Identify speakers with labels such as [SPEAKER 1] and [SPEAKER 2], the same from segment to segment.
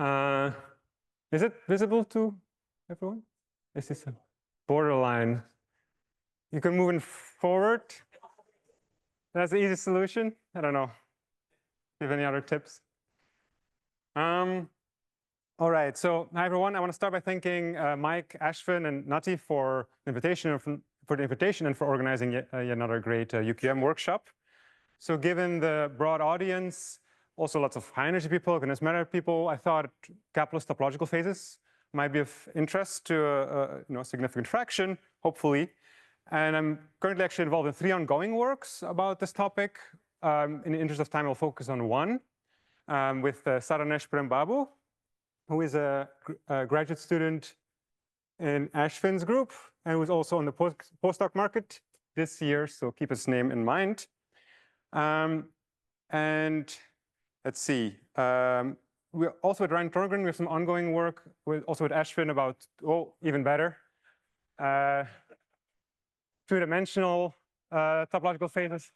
[SPEAKER 1] Is it visible to everyone? Is this a borderline? You can move it forward. That's the easy solution. I don't know. Do you have any other tips? All right. So hi everyone. I want to start by thanking Mike, Ashvin, and Nati for the invitation and for organizing yet another great UQM workshop. So given the broad audience, also lots of high energy people, goodness matter people, I thought Gapless topological phases might be of interest to a significant fraction, hopefully. And I'm currently actually involved in 3 ongoing works about this topic. In the interest of time, I'll focus on one with Saranesh Prembabu, who is a graduate student in Ashvin's group and who's also on the postdoc market this year, so keep his name in mind. And let's see, we're also at Ryan Torgren, we have some ongoing work also with Ashvin about, even better, 2-dimensional topological phases.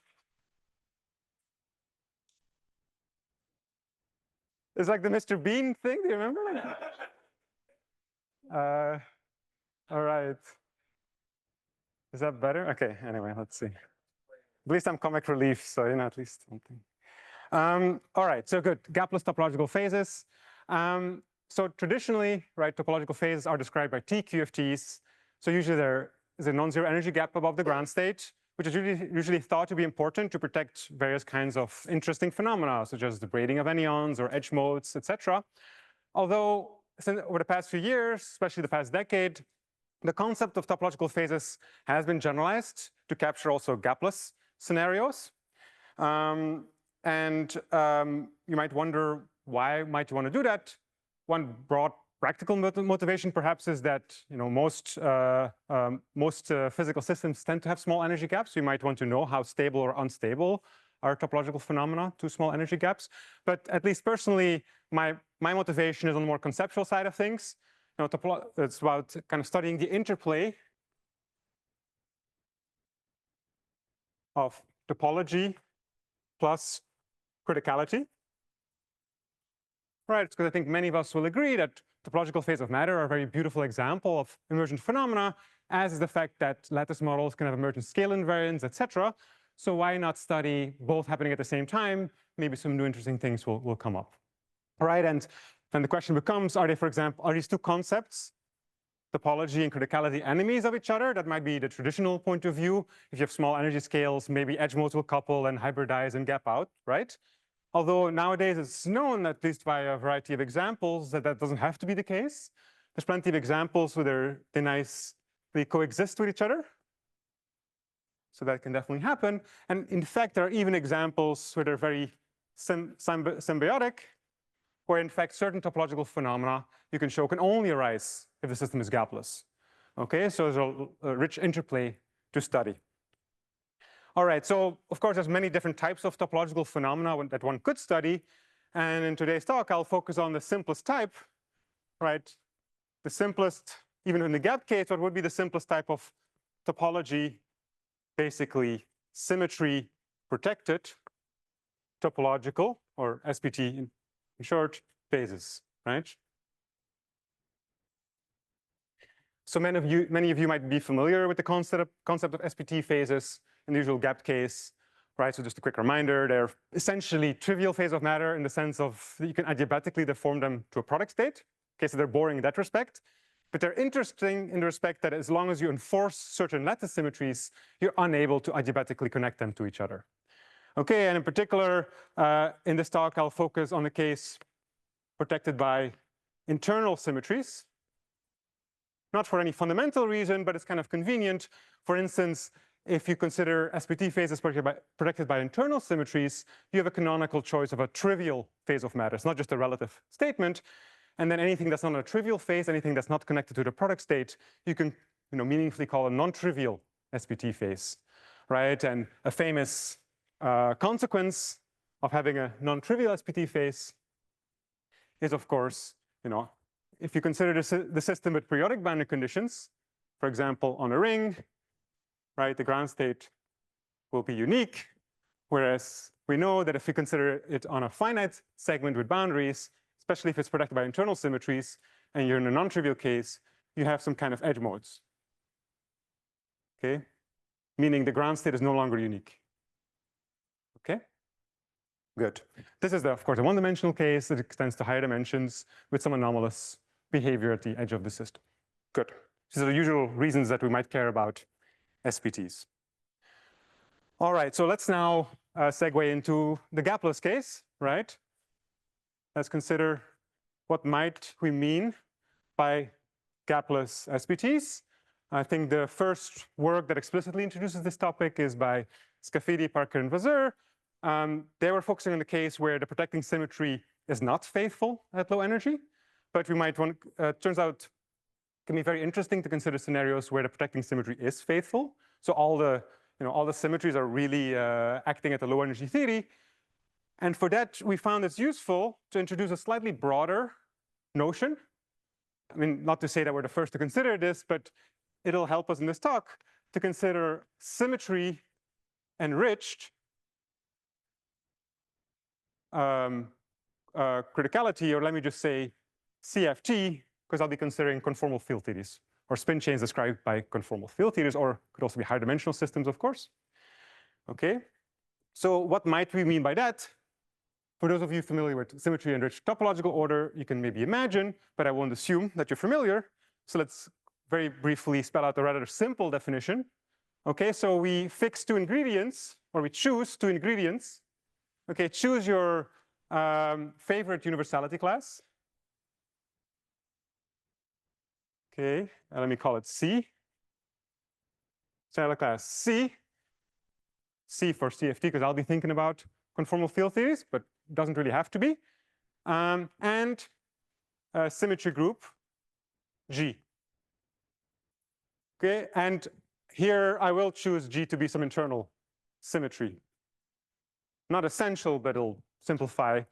[SPEAKER 1] It's like the Mr. Bean thing, do you remember? All right. Is that better? Okay, anyway, let's see. At least I'm comic relief, so at least something. All right, so good. Gapless topological phases. So traditionally, right, topological phases are described by TQFTs. So usually there is a non-zero energy gap above the ground state, which is usually thought to be important to protect various kinds of interesting phenomena, such as the braiding of anyons or edge modes, etc. Although over the past few years, especially the past decade, the concept of topological phases has been generalized to capture also gapless scenarios. You might wonder, why might you want to do that? One broad practical motivation perhaps is that most physical systems tend to have small energy gaps. You might want to know how stable or unstable are topological phenomena to small energy gaps. But at least personally, my motivation is on the more conceptual side of things. It's about kind of studying the interplay of topology plus criticality. Right, because I think many of us will agree that topological phase of matter are a very beautiful example of emergent phenomena, as is the fact that lattice models can have emergent scale invariants, etc. So why not study both happening at the same time? Maybe some new interesting things will come up. All right, and then the question becomes, are they, for example, are these two concepts, topology and criticality, enemies of each other? That might be the traditional point of view. If you have small energy scales, maybe edge modes will couple and hybridize and gap out, right? Although nowadays it's known, at least by a variety of examples, that that doesn't have to be the case. There's plenty of examples where they nicely coexist with each other. So that can definitely happen. And in fact, there are even examples where they're very symbiotic, where in fact certain topological phenomena you can show can only arise if the system is gapless. Okay, so there's a rich interplay to study. All right, so of course there's many different types of topological phenomena that one could study. And in today's talk, I'll focus on the simplest type, right? The simplest, even in the gap case, what would be the simplest type of topology? Basically, symmetry protected topological, or SPT in short, phases, right? So many of you might be familiar with the concept of SPT phases in the usual gap case, right? So just a quick reminder, they're essentially trivial phase of matter in the sense of you can adiabatically deform them to a product state. Okay, so they're boring in that respect. But they're interesting in the respect that as long as you enforce certain lattice symmetries, you're unable to adiabatically connect them to each other. Okay, and in particular, in this talk, I'll focus on the case protected by internal symmetries. Not for any fundamental reason, but it's kind of convenient. For instance, if you consider SPT phases protected by internal symmetries, you have a canonical choice of a trivial phase of matter. It's not just a relative statement. And then anything that's not a trivial phase, anything that's not connected to the product state, you can meaningfully call a non-trivial SPT phase, right? And a famous consequence of having a non-trivial SPT phase is, of course, if you consider the system with periodic boundary conditions, for example, on a ring, right, the ground state will be unique, whereas we know that if we consider it on a finite segment with boundaries, it's especially if it's protected by internal symmetries, and you're in a non-trivial case, you have some kind of edge modes. Okay, meaning the ground state is no longer unique. Okay, good. This is, of course, a one-dimensional case that extends to higher dimensions with some anomalous behavior at the edge of the system. Good. These are the usual reasons that we might care about SPTs. All right, so let's now segue into the gapless case, right? Let's consider what might we mean by gapless SPTs. I think the first work that explicitly introduces this topic is by Scafidi, Parker, and Vasseur. They were focusing on the case where the protecting symmetry is not faithful at low energy, but we might want, turns out, it can be very interesting to consider scenarios where the protecting symmetry is faithful. So all the symmetries are really acting at the low energy theory. And for that, we found it's useful to introduce a slightly broader notion. I mean, not to say that we're the first to consider this, but it'll help us in this talk to consider symmetry-enriched criticality, or let me just say CFT, because I'll be considering conformal field theories or spin chains described by conformal field theories, or could also be higher dimensional systems, of course. Okay, so what might we mean by that? For those of you familiar with symmetry-enriched topological order, you can maybe imagine, but I won't assume that you're familiar. So let's very briefly spell out a rather simple definition. Okay, so we fix two ingredients, or we choose two ingredients. Okay, choose your favorite universality class. Okay, let me call it C. Standard class C. C for CFT, because I'll be thinking about conformal field theories, but it doesn't really have to be. And symmetry group G. Okay, and here I will choose G to be some internal symmetry. Not essential, but it'll simplify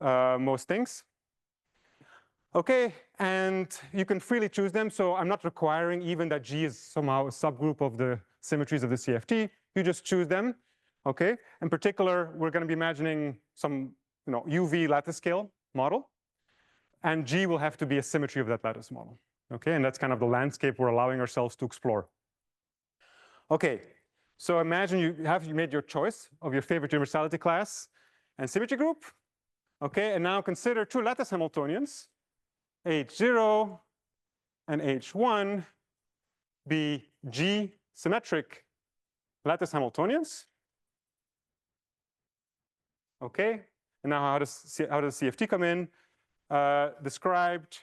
[SPEAKER 1] most things. Okay, and you can freely choose them. So I'm not requiring even that G is somehow a subgroup of the symmetries of the CFT. You just choose them. Okay, in particular, we're going to be imagining some UV lattice scale model, and G will have to be a symmetry of that lattice model. Okay, and that's kind of the landscape we're allowing ourselves to explore. Okay, so imagine you made your choice of your favorite universality class and symmetry group. Okay, and now consider two lattice Hamiltonians, H0 and H1 be G symmetric lattice Hamiltonians. Okay, and now how does CFT come in? Described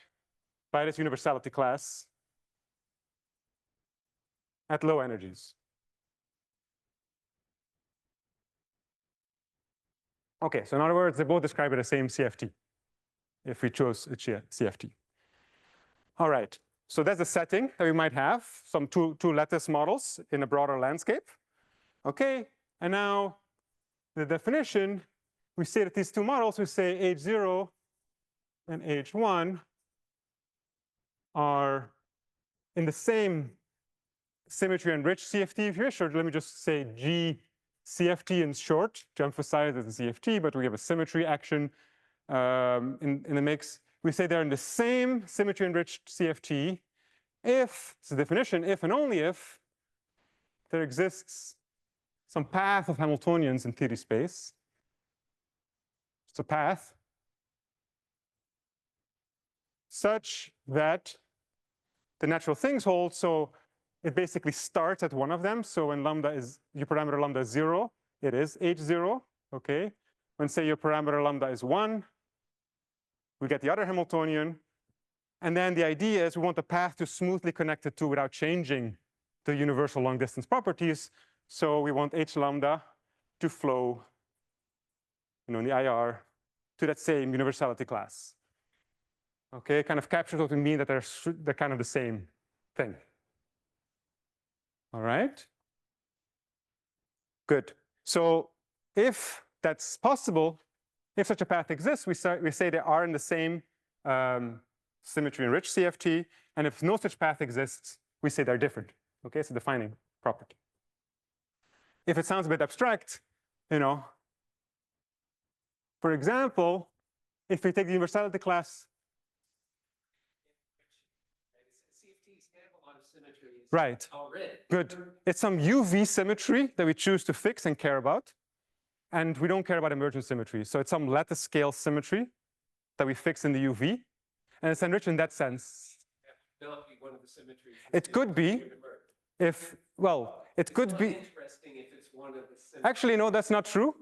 [SPEAKER 1] by this universality class at low energies. Okay, so in other words, they both describe it as the same CFT if we chose a CFT. All right, so that's the setting that we might have, some two lattice models in a broader landscape. Okay, and now the definition, we say that these two models, we say H0 and H1 are in the same symmetry-enriched CFT here. Sure, let me just say G CFT in short to emphasize that it's a CFT, but we have a symmetry action in the mix. We say they're in the same symmetry-enriched CFT if, it's the definition, if and only if there exists some path of Hamiltonians in theory space. It's a path such that the natural things hold. So it basically starts at one of them. So when lambda is, your parameter lambda is 0, it is H0. Okay. When say your parameter lambda is 1, we get the other Hamiltonian. And then the idea is we want the path to smoothly connect the two without changing the universal long distance properties. So we want H lambda to flow, in the IR to that same universality class. Okay, kind of captures what we mean that they're kind of the same thing. All right. Good. So if that's possible, if such a path exists, we say they are in the same symmetry-enriched CFT. And if no such path exists, we say they're different. Okay, it's a defining property. If it sounds a bit abstract, for example, if we take the universality class.
[SPEAKER 2] CFTs have a lot of symmetries.
[SPEAKER 1] Right.
[SPEAKER 2] Already.
[SPEAKER 1] Good. It's some UV symmetry that we choose to fix and care about. And we don't care about emergent symmetry. So it's some lattice scale symmetry that we fix in the UV. And it's enriched in that sense.
[SPEAKER 2] That would be one of the symmetries.
[SPEAKER 1] It could be if, well, it could be.
[SPEAKER 2] Interesting if it's one of the symmetries.
[SPEAKER 1] Actually, no, that's not true.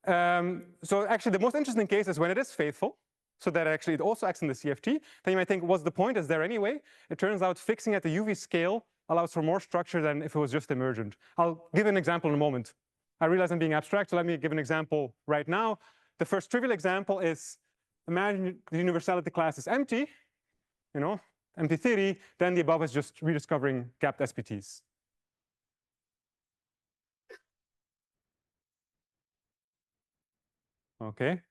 [SPEAKER 1] So actually, the most interesting case is when it is faithful. So that actually it also acts in the CFT. Then you might think, what's the point? Is there anyway? It turns out fixing at the UV scale allows for more structure than if it was just emergent. I'll give an example in a moment. I realize I'm being abstract, so let me give an example right now. The first trivial example is, imagine the universality class is empty, empty theory, then the above is just rediscovering gapped SPTs. Okay.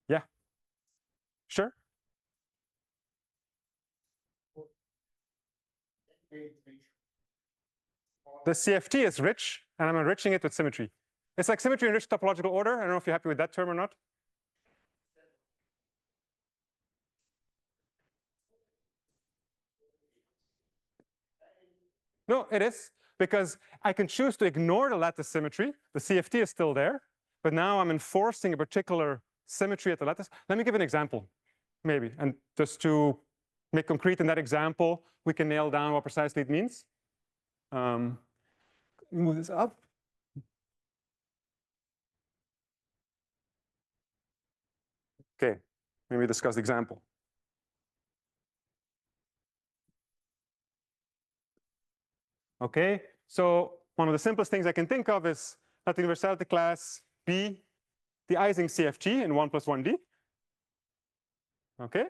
[SPEAKER 1] Yeah. Sure. The CFT is rich, and I'm enriching it with symmetry. It's like symmetry-enriched topological order. I don't know if you're happy with that term or not. No, it is, because I can choose to ignore the lattice symmetry. The CFT is still there, but now I'm enforcing a particular symmetry at the lattice. Let me give an example, maybe, and just to make concrete in that example, we can nail down what precisely it means. Move this up. Okay, maybe discuss the example. Okay, so one of the simplest things I can think of is let the universality class be the Ising CFT in 1 plus 1D. Okay,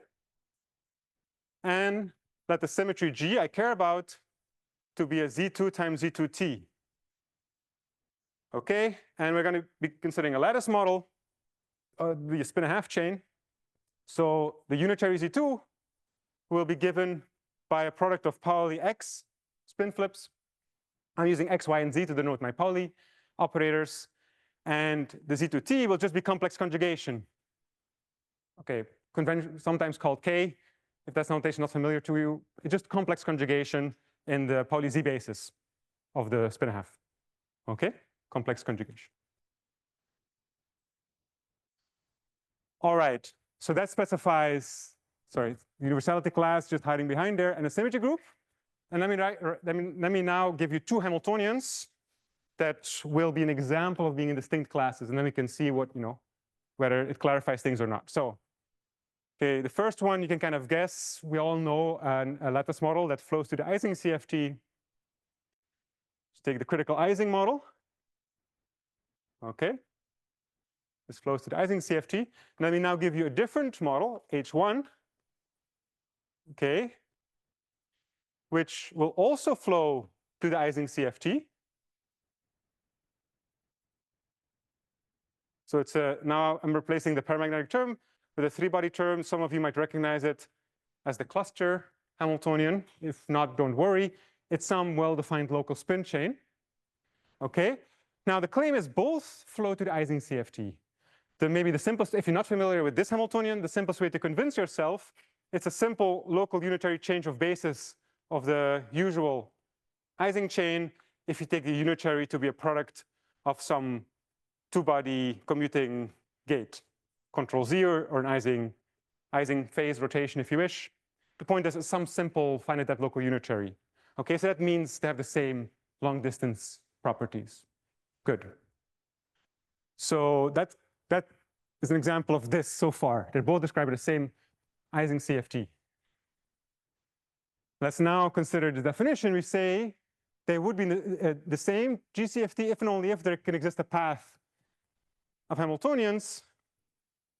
[SPEAKER 1] and let the symmetry G I care about to be a Z2 times Z2T. Okay, and we're going to be considering a lattice model, the spin a half chain. So the unitary Z2 will be given by a product of Pauli X spin flips. I'm using X, Y, and Z to denote my Pauli operators. And the Z2T will just be complex conjugation. Okay, sometimes called K. If that's notation not familiar to you, it's just complex conjugation in the Pauli Z basis of the spin a half. Okay, complex conjugation. All right, so that specifies, universality class just hiding behind there, and a symmetry group. And let me now give you two Hamiltonians that will be an example of being in distinct classes, and then we can see what, whether it clarifies things or not. So, okay, the first one you can kind of guess. We all know a lattice model that flows to the Ising CFT. Let's take the critical Ising model. Okay. This flows to the Ising CFT. And let me now give you a different model, H1. Okay. Which will also flow to the Ising CFT. So it's now I'm replacing the paramagnetic term with a three-body term. Some of you might recognize it as the cluster Hamiltonian. If not, don't worry. It's some well-defined local spin chain. Okay. Now the claim is both flow to the Ising CFT. Maybe the simplest, if you're not familiar with this Hamiltonian, the simplest way to convince yourself, it's a simple local unitary change of basis of the usual Ising chain if you take the unitary to be a product of some two-body commuting gate, control Z or an Ising phase rotation if you wish. The point is it's some simple finite depth local unitary. Okay, so that means they have the same long distance properties. Good. So that is an example of this so far. They both describe the same Ising CFT. Let's now consider the definition. We say they would be the same GCFT if and only if there can exist a path of Hamiltonians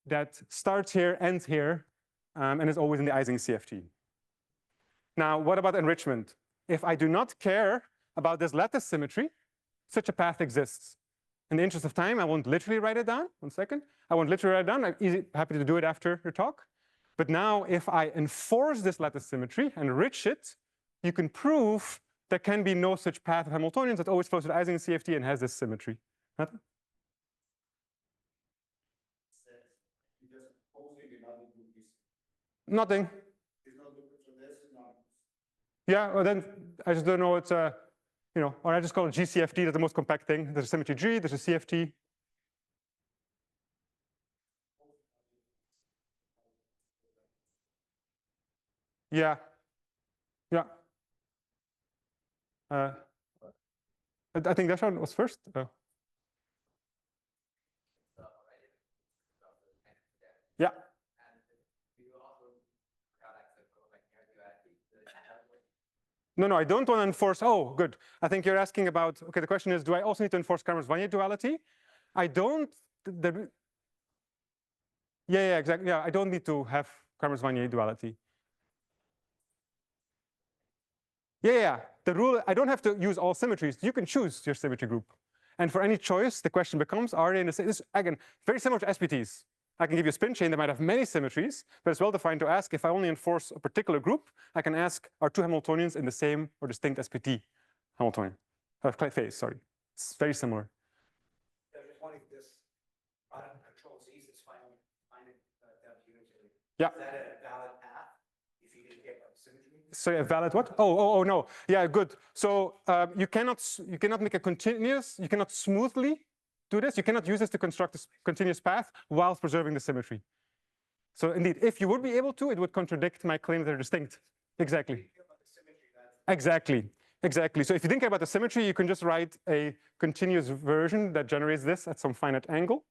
[SPEAKER 1] that starts here, ends here, and is always in the Ising CFT. Now, what about enrichment? If I do not care about this lattice symmetry, such a path exists. In the interest of time, I won't literally write it down. 1 second. I won't literally write it down. I'm happy to do it after your talk. But now, if I enforce this lattice symmetry, enrich it, you can prove there can be no such path of Hamiltonians that always flows to the Ising CFT and has this symmetry. Nothing. Yeah, well then I just don't know it's a, or I just call it GCFT, that's the most compact thing. There's a symmetry G, there's a CFT. Yeah. Yeah. I think that one was first. Yeah. No, I don't want to enforce. Oh, good. I think you're asking about, okay, the question is, do I also need to enforce Kramers-Wanier duality? I don't. Yeah, exactly. Yeah, I don't need to have Kramers-Wanier duality. Yeah. The rule, I don't have to use all symmetries. You can choose your symmetry group. And for any choice, the question becomes, are they in the same? This, again, very similar to SPTs. I can give you a spin chain that might have many symmetries, but it's well defined to ask if I only enforce a particular group, I can ask, are two Hamiltonians in the same or distinct SPT Hamiltonian? Phase, sorry. It's very similar. Yeah. Is that a valid path if you didn't get symmetry? Sorry, a valid what? Oh, no. Yeah, good. So you cannot make a continuous, you cannot smoothly do this. You cannot use this to construct a continuous path whilst preserving the symmetry. So indeed, if you would be able to, it would contradict my claim that they're distinct. Exactly. Exactly. So if you think about the symmetry, you can just write a continuous version that generates this at some finite angle,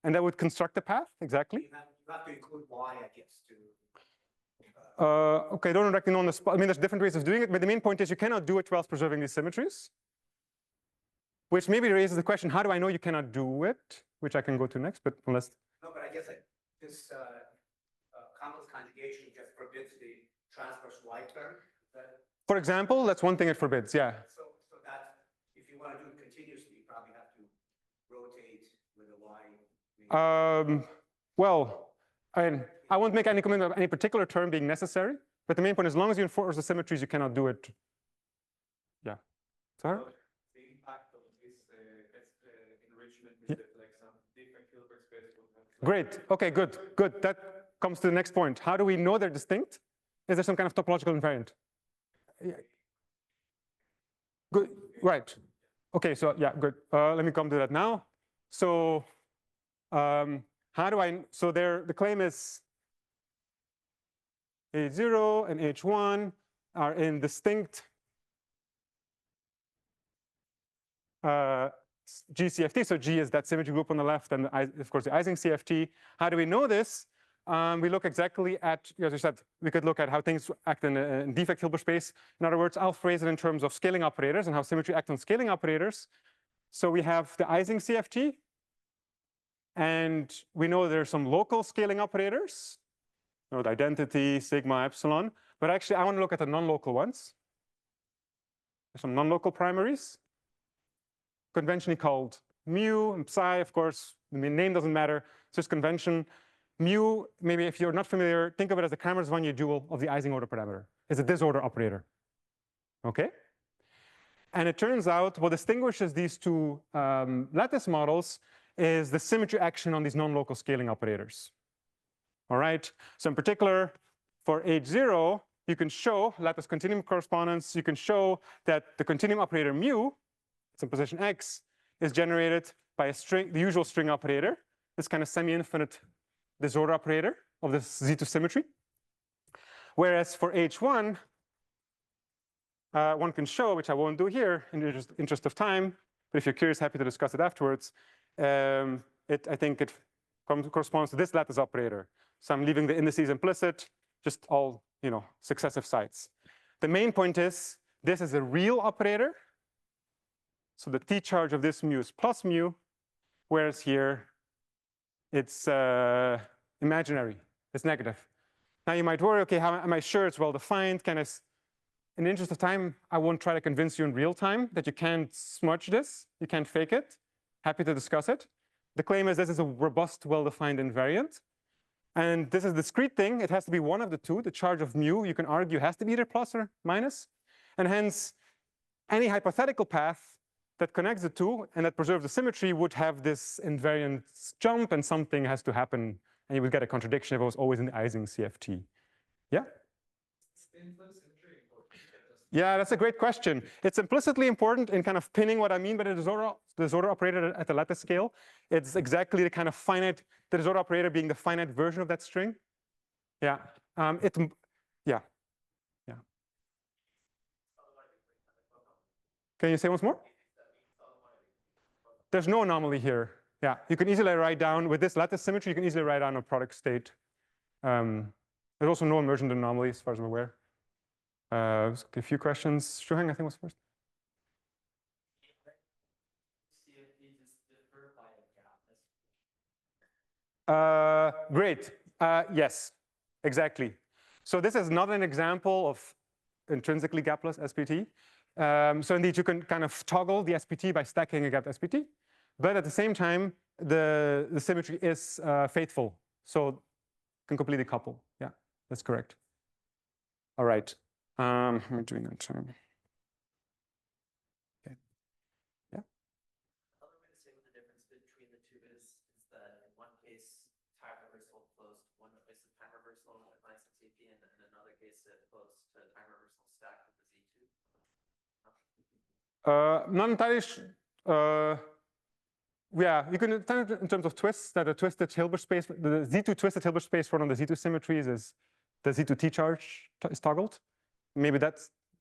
[SPEAKER 1] and that would construct the path. Exactly. You have to include y, I guess, to. Okay, I don't exactly know on the spot. I mean, there's different ways of doing it, but the main point is you cannot do it whilst preserving these symmetries, which maybe raises the question: how do I know you cannot do it? Which I can go to next, but unless. No, but I guess this complex conjugation just forbids the transverse y term. For example, that's one thing it forbids. Yeah. So that if you want to do it continuously, you probably have to rotate with a y. Well, I won't make any comment on any particular term being necessary, but the main point is, as long as you enforce the symmetries, you cannot do it. Yeah. Sorry?
[SPEAKER 2] The impact of this enrichment is that like some different Hilbert space will have.
[SPEAKER 1] Great. Okay, good. That comes to the next point. How do we know they're distinct? Is there some kind of topological invariant? Yeah. Good. Right. Okay, so yeah, good. Let me come to that now. So how do I, so the claim is H0 and H1 are in distinct GCFT. So G is that symmetry group on the left, and of course the Ising CFT. How do we know this? We look exactly at, as I said, we could look at how things act in a defect Hilbert space. In other words, I'll phrase it in terms of scaling operators and how symmetry acts on scaling operators. So we have the Ising CFT, and we know there are some local scaling operators, the identity, sigma, epsilon. But actually, I want to look at the non-local ones. There's some non-local primaries, conventionally called mu and psi. Of course, the name doesn't matter. It's just convention. Mu, maybe if you're not familiar, think of it as the Kramers-Wanier dual of the Ising order parameter. It's a disorder operator. Okay? And it turns out what distinguishes these two lattice models is the symmetry action on these non-local scaling operators. All right? So in particular, for H0, you can show lattice continuum correspondence. You can show that the continuum operator mu, it's in position x, is generated by a string, the usual string operator, this kind of semi-infinite disorder operator of this Z2 symmetry. Whereas for H1, one can show, which I won't do here in the interest of time, but if you're curious, happy to discuss it afterwards. I think it corresponds to this lattice operator. So I'm leaving the indices implicit, just all successive sites. The main point is this is a real operator. So the T charge of this mu is plus mu, whereas here it's imaginary, it's negative. Now you might worry, okay, how am I sure it's well defined? In the interest of time, I won't try to convince you in real time that you can't smudge this, you can't fake it. Happy to discuss it. The claim is this is a robust, well-defined invariant. And this is a discrete thing. It has to be one of the two. The charge of mu, you can argue, has to be either plus or minus. And hence, any hypothetical path that connects the two and that preserves the symmetry would have this invariant jump, and something has to happen, and you would get a contradiction if it was always in the Ising CFT. Yeah? Yeah, that's a great question. It's implicitly important in kind of pinning what I mean by the disorder operator at the lattice scale. It's exactly the kind of finite, the disorder operator being the finite version of that string. Yeah. Yeah. Yeah. Can you say once more? There's no anomaly here. Yeah, you can easily write down, with this lattice symmetry, you can easily write down a product state. There's also no emergent anomaly as far as I'm aware. A few questions. Shuheng, I think was first. Great. Yes, exactly. So this is not an example of intrinsically gapless SPT. So indeed, you can kind of toggle the SPT by stacking a gapped SPT. But at the same time, the symmetry is faithful. So can completely couple. Yeah, that's correct. All right. How am I doing on time? Okay. Yeah.
[SPEAKER 3] Another way to say what the difference between the two is that in one case, time reversal flows to one place of time reversal with my CFT, and in another case, it flows to time reversal stack with the Z2.
[SPEAKER 1] Not entirely. Yeah, you can turn it in terms of twists, that a twisted Hilbert space, the Z2 twisted Hilbert space for one of the Z2 symmetries is the Z2T charge is toggled. Maybe that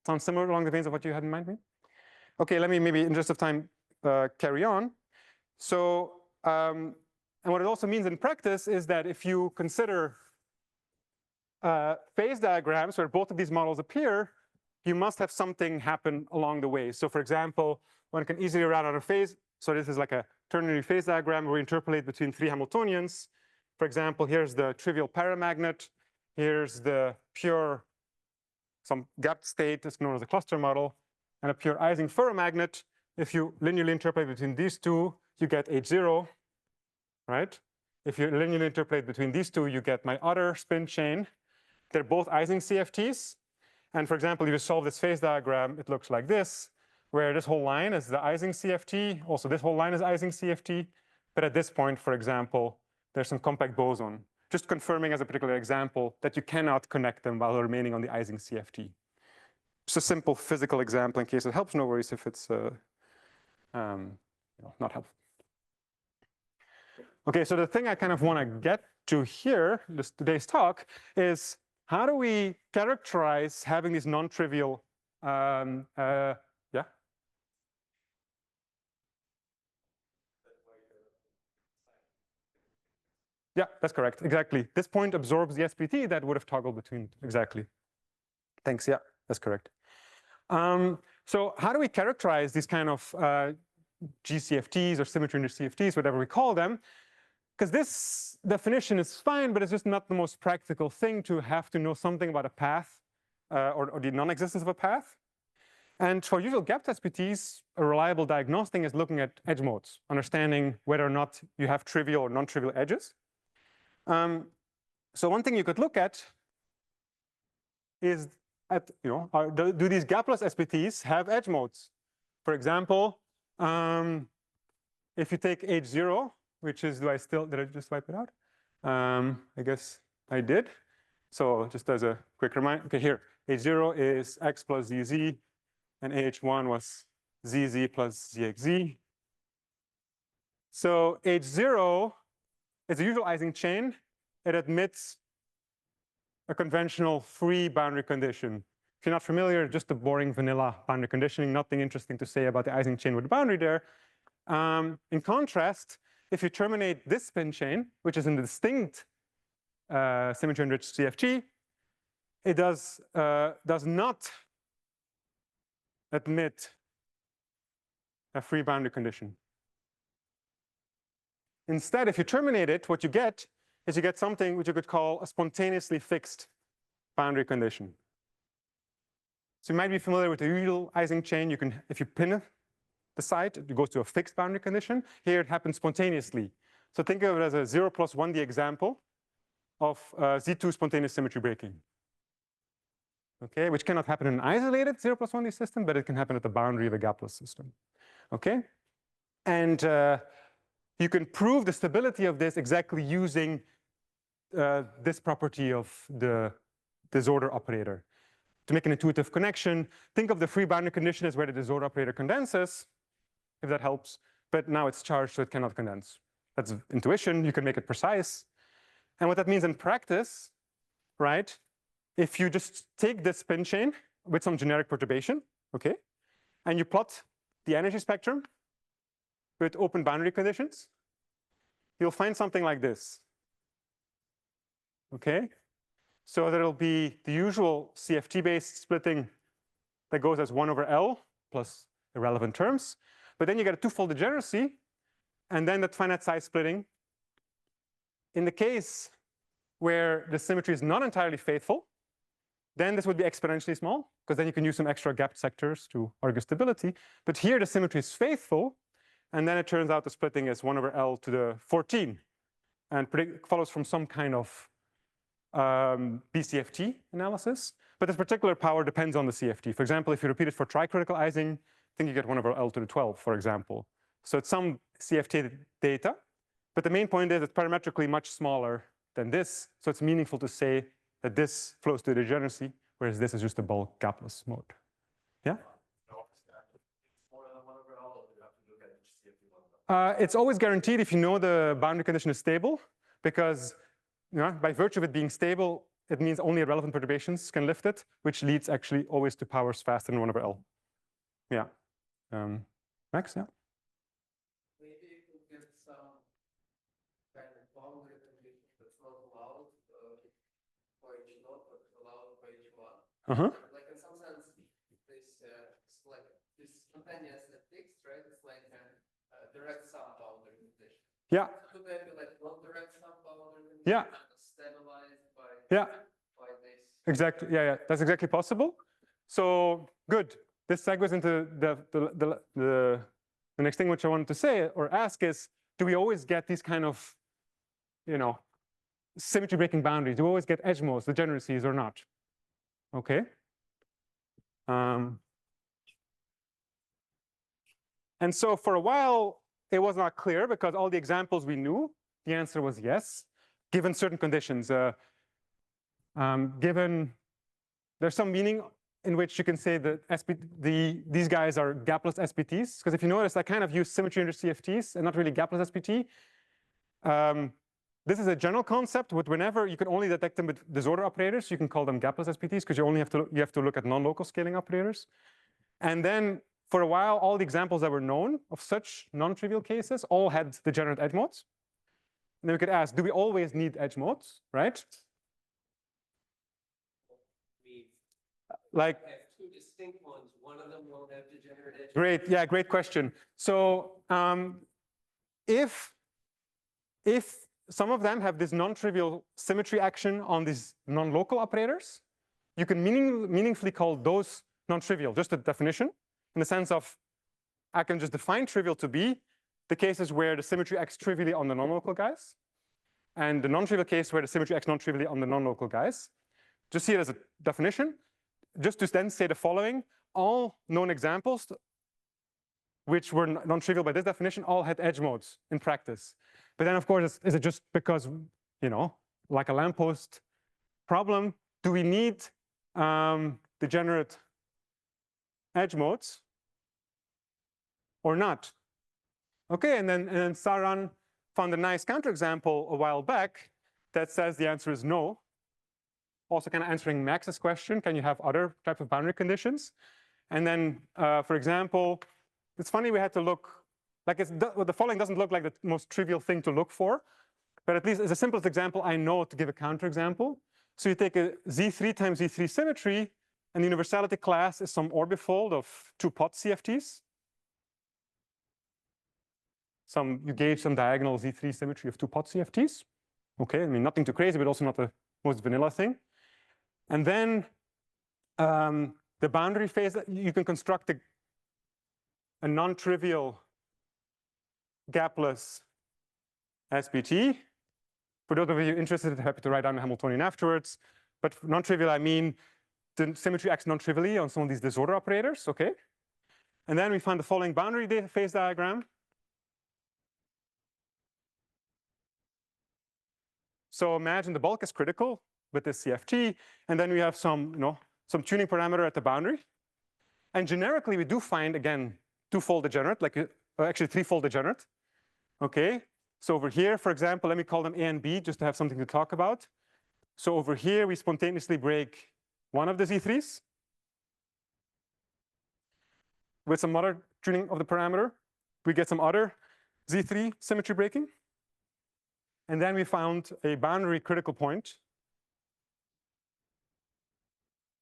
[SPEAKER 1] sounds similar along the veins of what you had in mind, maybe? Okay, let me maybe, in interest of time, carry on. So, and what it also means in practice is that if you consider phase diagrams where both of these models appear, you must have something happen along the way. So for example, one can easily round out a phase. So this is like a ternary phase diagram where we interpolate between three Hamiltonians. For example, here's the trivial paramagnet. Here's the pure, some gapped state that's known as a cluster model, and a pure Ising ferromagnet. If you linearly interpolate between these two, you get H0, right? If you linearly interpolate between these two, you get my other spin chain. They're both Ising CFTs. And for example, if you solve this phase diagram, it looks like this, where this whole line is the Ising CFT. Also, this whole line is Ising CFT. But at this point, for example, there's some compact boson, just confirming as a particular example that you cannot connect them while remaining on the Ising CFT. Just a simple physical example in case it helps. No worries if it's not helpful. Okay, so the thing I kind of want to get to here, today's talk, is how do we characterize having these non-trivial, yeah? Yeah, that's correct, exactly. This point absorbs the SPT that would have toggled between, exactly. Thanks, yeah, that's correct. So how do we characterize these kind of GCFTs or symmetry-enriched CFTs, whatever we call them? Because this definition is fine, but it's just not the most practical thing to have to know something about a path or the non-existence of a path. And for usual gapped SPTs, a reliable diagnostic is looking at edge modes, understanding whether or not you have trivial or non-trivial edges. So one thing you could look at is do these gapless SPTs have edge modes? For example, if you take H0, which is, did I just wipe it out? I guess I did. So just as a quick reminder, okay, here, H0 is X plus ZZ, and AH1 was ZZ plus ZXZ. So H0 is a usual Ising chain. It admits a conventional free boundary condition. If you're not familiar, just a boring vanilla boundary conditioning, nothing interesting to say about the Ising chain with the boundary there. In contrast, if you terminate this spin chain, which is in the distinct symmetry-enriched CFT, it does not admit a free boundary condition. Instead, if you terminate it, what you get is you get something which you could call a spontaneously fixed boundary condition. So you might be familiar with the usual Ising chain. You can, if you pin the site, it goes to a fixed boundary condition. Here it happens spontaneously. So think of it as a 0 plus 1D example of Z2 spontaneous symmetry breaking. Okay, which cannot happen in an isolated 0 plus 1D system, but it can happen at the boundary of a gapless system. Okay, and you can prove the stability of this exactly using this property of the disorder operator. To make an intuitive connection, think of the free boundary condition as where the disorder operator condenses, if that helps, but now it's charged so it cannot condense. That's intuition, you can make it precise. And what that means in practice, right, if you just take this spin chain with some generic perturbation, okay, and you plot the energy spectrum with open boundary conditions, you'll find something like this. Okay, so there'll be the usual CFT-based splitting that goes as 1 over L plus irrelevant terms, but then you get a twofold degeneracy, and then that finite size splitting. In the case where the symmetry is not entirely faithful, then this would be exponentially small, because then you can use some extra gapped sectors to argue stability. But here the symmetry is faithful, and then it turns out the splitting is 1 over L to the 14, and follows from some kind of BCFT analysis. But this particular power depends on the CFT. For example, if you repeat it for tricritical Ising, I think you get 1 over L to the 12, for example. So it's some CFT data, but the main point is it's parametrically much smaller than this, so it's meaningful to say that this flows to degeneracy, whereas this is just a bulk gapless mode. Yeah? It's always guaranteed if you know the boundary condition is stable, because by virtue of it being stable, it means only irrelevant perturbations can lift it, which leads actually always to powers faster than 1 over L. Yeah. Max, yeah?
[SPEAKER 2] Maybe you could get some kind of boundary condition that's not allowed for each node, but allowed for each one. Like in some sense, this like this spontaneous fixed, right? It's like a direct sum boundary condition.
[SPEAKER 1] Yeah.
[SPEAKER 2] Could there be like non-direct sum boundary condition?
[SPEAKER 1] Yeah.
[SPEAKER 2] Stabilized by this?
[SPEAKER 1] Exactly. Yeah, that's exactly possible. So good. This segues into the next thing which I wanted to say or ask is, do we always get these kind of, symmetry breaking boundaries? Do we always get edge modes, degeneracies, or not? Okay. And so for a while, it was not clear because all the examples we knew, the answer was yes, given certain conditions. Given there's some meaning in which you can say that these guys are gapless SPTs, because if you notice, I kind of use symmetry-enriched CFTs and not really gapless SPT. This is a general concept, but whenever you can only detect them with disorder operators, you can call them gapless SPTs because you have to look at non-local scaling operators. And then for a while, all the examples that were known of such non-trivial cases all had degenerate edge modes. And then we could ask, do we always need edge modes, right? Like,
[SPEAKER 3] I have two distinct ones. One of them won't have degenerate edge.
[SPEAKER 1] Great, yeah, great question. So if some of them have this non-trivial symmetry action on these non-local operators, you can meaningfully call those non-trivial, just a definition, in the sense of I can just define trivial to be the cases where the symmetry acts trivially on the non-local guys, and the non-trivial case where the symmetry acts non-trivially on the non-local guys. Just see it as a definition. Just to then say the following, all known examples which were non-trivial by this definition all had edge modes in practice. But then, of course, is it just because, like a lamppost problem, do we need degenerate edge modes or not? Okay, and then Saran found a nice counterexample a while back that says the answer is no. Also kind of answering Max's question, can you have other types of boundary conditions? And then, for example, it's funny we had to look, like the following doesn't look like the most trivial thing to look for, but at least it's the simplest example I know to give a counterexample. So you take a Z3 times Z3 symmetry, and the universality class is some orbifold of 2 pot CFTs. You gauge some diagonal Z3 symmetry of 2 pot CFTs. Okay, I mean, nothing too crazy, but also not the most vanilla thing. And then the boundary phase, you can construct a non-trivial gapless SPT. For those of you interested, happy to write down the Hamiltonian afterwards. But non-trivial, I mean the symmetry acts non-trivially on some of these disorder operators, okay? And then we found the following boundary phase diagram. So imagine the bulk is critical with this CFT, and then we have some, some tuning parameter at the boundary. And generically, we do find, again, twofold degenerate, like actually threefold degenerate. Okay, so over here, for example, let me call them A and B just to have something to talk about. So over here, we spontaneously break one of the Z3s with some other tuning of the parameter. We get some other Z3 symmetry breaking. And then we found a boundary critical point,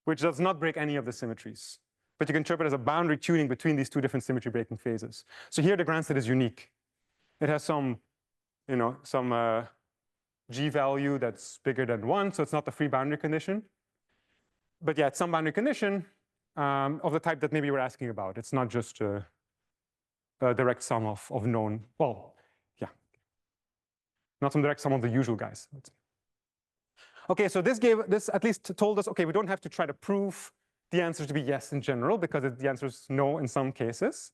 [SPEAKER 1] which does not break any of the symmetries. But you can interpret as a boundary tuning between these two different symmetry breaking phases. So here the grand state is unique. It has some, some G value that's bigger than 1, so it's not the free boundary condition. But yeah, it's some boundary condition of the type that maybe you were asking about. It's not just a direct sum of known, well, yeah, not some direct sum of the usual guys. Okay, so this at least told us, okay, we don't have to try to prove the answer to be yes in general, because the answer is no in some cases.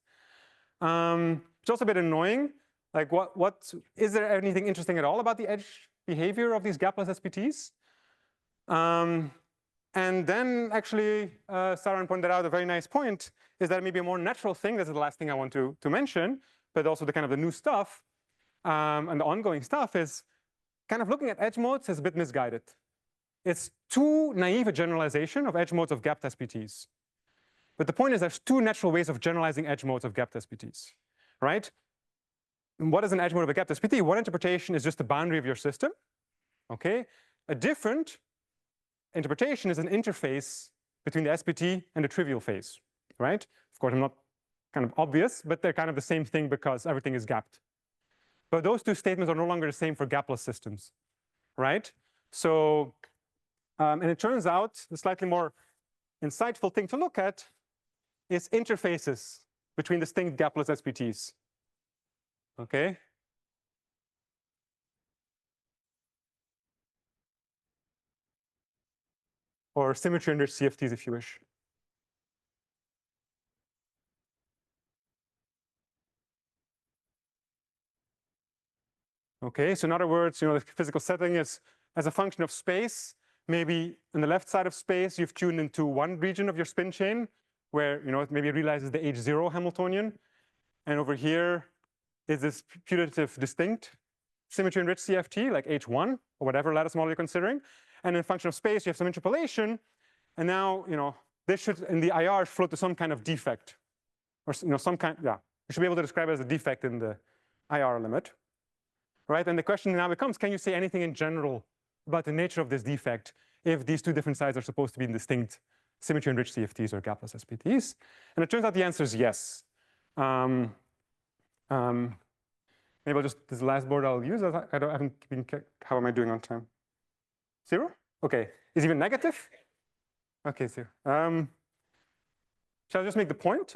[SPEAKER 1] It's also a bit annoying. Like, what is there anything interesting at all about the edge behavior of these gapless SPTs? And then actually, Saran pointed out a very nice point, is that maybe a more natural thing, this is the last thing I want to mention, but also the kind of the new stuff and the ongoing stuff is kind of looking at edge modes is a bit misguided. It's too naive a generalization of edge modes of gapped SPTs. But the point is there's two natural ways of generalizing edge modes of gapped SPTs, right? And what is an edge mode of a gapped SPT? One interpretation is just the boundary of your system, okay? A different interpretation is an interface between the SPT and the trivial phase, right? Of course, I'm not kind of obvious, but they're kind of the same thing because everything is gapped. But those two statements are no longer the same for gapless systems, right? So, and it turns out the slightly more insightful thing to look at is interfaces between distinct gapless SPTs, okay? Or symmetry-enriched CFTs, if you wish. Okay, so in other words, the physical setting is as a function of space. Maybe on the left side of space, you've tuned into one region of your spin chain where it maybe realizes the H0 Hamiltonian. And over here is this putative distinct symmetry-enriched CFT, like H1 or whatever lattice model you're considering. And in function of space, you have some interpolation. And now, this should, in the IR, float to some kind of defect. Or some kind, yeah. You should be able to describe it as a defect in the IR limit. Right? And the question now becomes, can you say anything in general about the nature of this defect if these two different sides are supposed to be in distinct symmetry-enriched CFTs or gapless SPTs? And it turns out the answer is yes. Maybe I'll just, this last board I'll use. I haven't been, how am I doing on time? 0? Okay. Is even negative? Okay, 0. Shall I just make the point?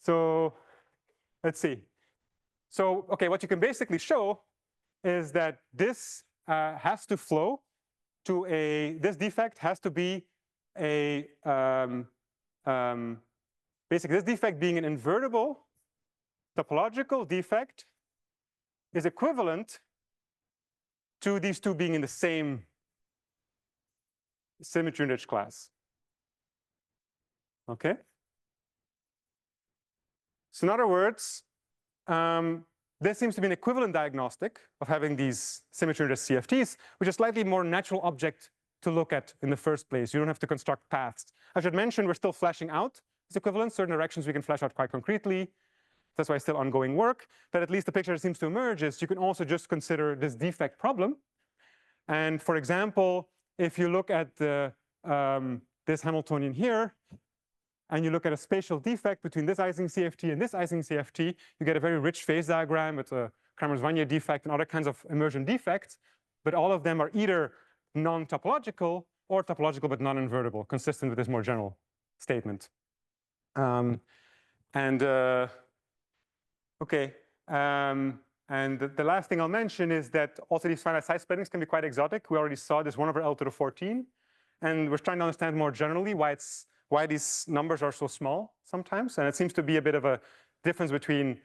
[SPEAKER 1] So let's see. So, okay, what you can basically show is that this has to flow to this defect has to be basically this defect being an invertible topological defect is equivalent to these two being in the same symmetry-enriched class. Okay? So in other words, there seems to be an equivalent diagnostic of having these symmetry-enriched CFTs, which is slightly more natural object to look at in the first place. You don't have to construct paths. I should mention we're still fleshing out this equivalence. Certain directions we can flesh out quite concretely. That's why it's still ongoing work. But at least the picture that seems to emerge is you can also just consider this defect problem. And for example, if you look at the, this Hamiltonian here, and you look at a spatial defect between this Ising CFT and this Ising CFT, you get a very rich phase diagram with a Kramers-Wanier defect and other kinds of immersion defects. But all of them are either non-topological or topological but non-invertible, consistent with this more general statement. Okay. And the last thing I'll mention is that also these finite size splittings can be quite exotic. We already saw this 1/L to the 14. And we're trying to understand more generally why these numbers are so small sometimes. And it seems to be a bit of a difference between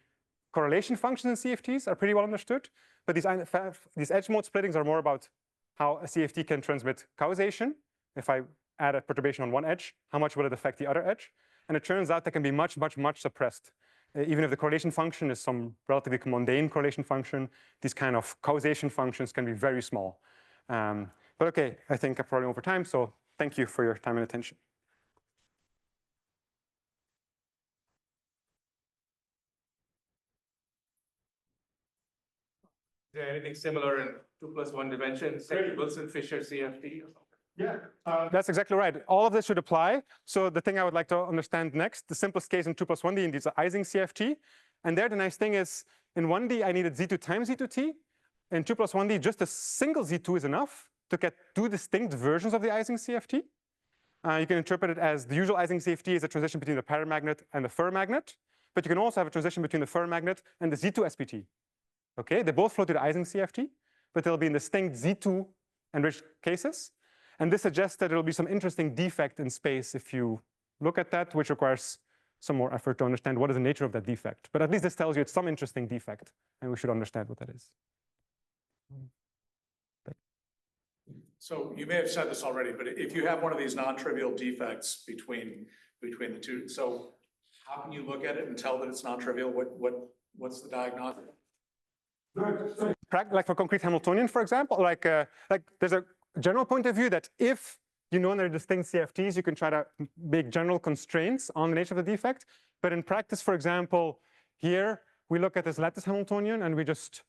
[SPEAKER 1] correlation functions in CFTs are pretty well understood. But these edge mode splittings are more about how a CFT can transmit causation. If I add a perturbation on one edge, how much will it affect the other edge? And it turns out that can be much, much, much suppressed. Even if the correlation function is some relatively mundane correlation function, these kind of causation functions can be very small. But okay, I think I'm probably over time, so thank you for your time and attention.
[SPEAKER 4] Is there anything similar in 2+1 dimension, say Wilson-Fisher CFT or something?
[SPEAKER 1] Yeah, that's exactly right. All of this should apply. So the thing I would like to understand next, the simplest case in 2+1D indeed is the Ising CFT. And there the nice thing is, in 1D, I needed Z2 times Z2T. In 2+1D, just a single Z2 is enough to get two distinct versions of the Ising CFT. You can interpret it as the usual Ising CFT is a transition between the paramagnet and the ferromagnet. But you can also have a transition between the ferromagnet and the Z2 SPT. Okay, they both flow to the Ising CFT, but they'll be in distinct Z2 enriched cases. And this suggests that there will be some interesting defect in space if you look at that, which requires some more effort to understand what is the nature of that defect. But at least this tells you it's some interesting defect, and we should understand what that is.
[SPEAKER 5] So you may have said this already, but if you have one of these non-trivial defects between the two, so how can you look at it and tell that it's non-trivial? What's the diagnostic?
[SPEAKER 1] Like for concrete Hamiltonian, for example, like there's a general point of view that if you know there are distinct CFTs, you can try to make general constraints on the nature of the defect. But in practice, for example, here we look at this lattice Hamiltonian and we just,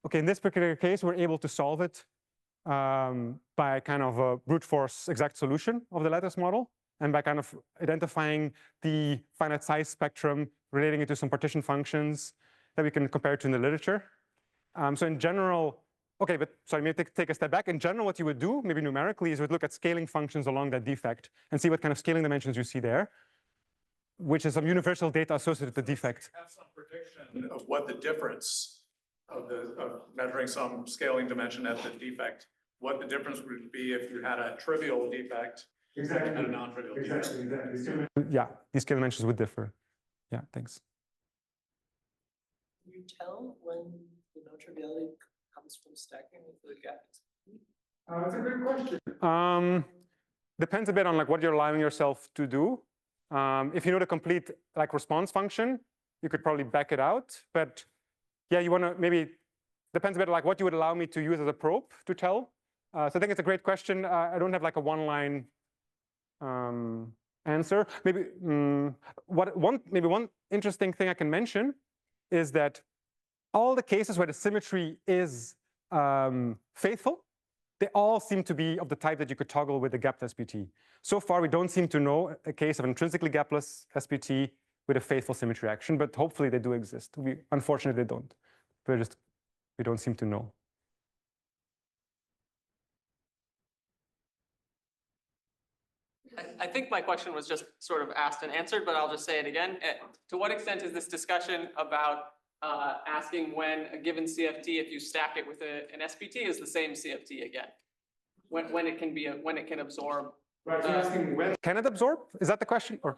[SPEAKER 1] okay, in this particular case, we're able to solve it by kind of a brute force exact solution of the lattice model and by kind of identifying the finite size spectrum, relating it to some partition functions that we can compare to in the literature. So in general, okay, but sorry, maybe take a step back. In general, what you would do, maybe numerically, is would look at scaling functions along that defect and see what kind of scaling dimensions you see there, which is some universal data associated with the defect.
[SPEAKER 5] Have some prediction of what the difference of measuring some scaling dimension at the defect, what the difference would be if you had a trivial defect and a non-trivial defect.
[SPEAKER 1] Exactly. Yeah, these scale dimensions would differ. Yeah, thanks.
[SPEAKER 2] Can you tell when the non-triviality comes from stacking with the gap?
[SPEAKER 1] That's a good question. Depends a bit on like what you're allowing yourself to do. If you know the complete like response function, you could probably back it out. But yeah, you want to maybe depends a bit like what you would allow me to use as a probe to tell. So I think it's a great question. I don't have like a one-line answer. Maybe one interesting thing I can mention is that all the cases where the symmetry is faithful, they all seem to be of the type that you could toggle with the gapless SPT. So far, we don't seem to know a case of an intrinsically gapless SPT with a faithful symmetry action, but hopefully they do exist. Unfortunately, they don't. We don't seem to know.
[SPEAKER 6] I think my question was just sort of asked and answered, but I'll just say it again. To what extent is this discussion about asking when a given CFT, if you stack it with an SPT, is the same CFT again? When it can absorb.
[SPEAKER 1] Right, you're asking when can it absorb? Is that the question? Or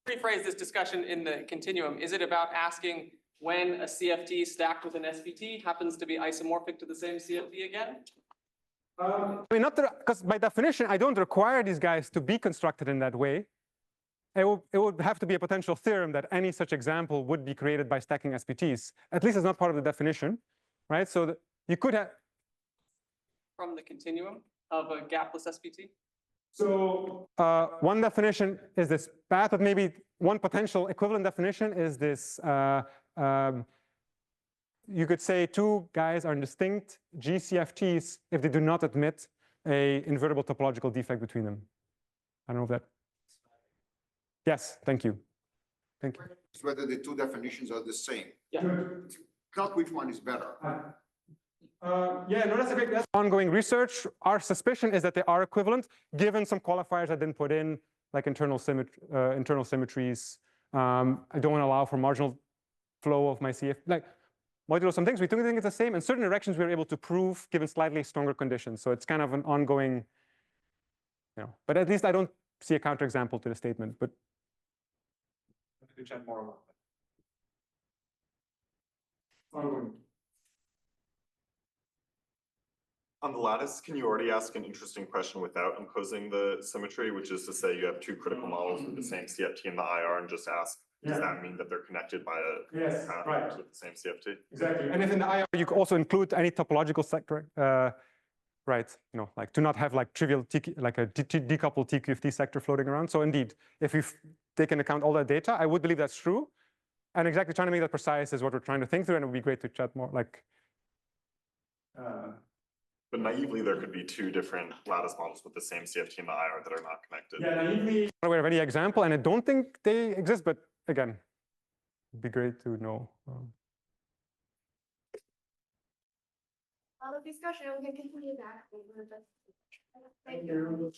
[SPEAKER 6] rephrase this discussion in the continuum. Is it about asking when a CFT stacked with an SPT happens to be isomorphic to the same CFT again?
[SPEAKER 1] I mean, not because by definition, I don't require these guys to be constructed in that way. It would have to be a potential theorem that any such example would be created by stacking SPTs. At least it's not part of the definition, right? So you could have
[SPEAKER 6] from the continuum of a gapless SPT.
[SPEAKER 1] So one definition is this path, but maybe one potential equivalent definition is this. You could say two guys are distinct GCFTs if they do not admit a invertible topological defect between them. I don't know if that. Yes, thank you. Thank you.
[SPEAKER 7] It's whether the two definitions are the same.
[SPEAKER 6] Yeah.
[SPEAKER 7] Not which one is better.
[SPEAKER 1] Yeah, no, that's ongoing research. Our suspicion is that they are equivalent, given some qualifiers I didn't put in, like internal symmetries. I don't want to allow for marginal flow of my CF, like modulo some things. We think it's the same. In certain directions, we're able to prove given slightly stronger conditions. So it's kind of an ongoing But at least I don't see a counterexample to the statement. But
[SPEAKER 5] To chat more about
[SPEAKER 8] On the lattice, can you already ask an interesting question without imposing the symmetry, which is to say you have two critical models with the same CFT and the IR, and just ask, does that mean that they're connected by a path with the same CFT?
[SPEAKER 1] Exactly. And if in the IR you can also include any topological sector, right? Like to not have like trivial like a decoupled TQFT sector floating around. So indeed, if we've taken account all that data, I would believe that's true. And exactly trying to make that precise is what we're trying to think through, and it would be great to chat more like.
[SPEAKER 8] But naively, there could be two different lattice models with the same CFT and the IR that are not connected.
[SPEAKER 1] Yeah, naively, I'm not aware of any example, and I don't think they exist. But again, it'd be great to know.
[SPEAKER 9] All of discussion, we can continue that. Thank you.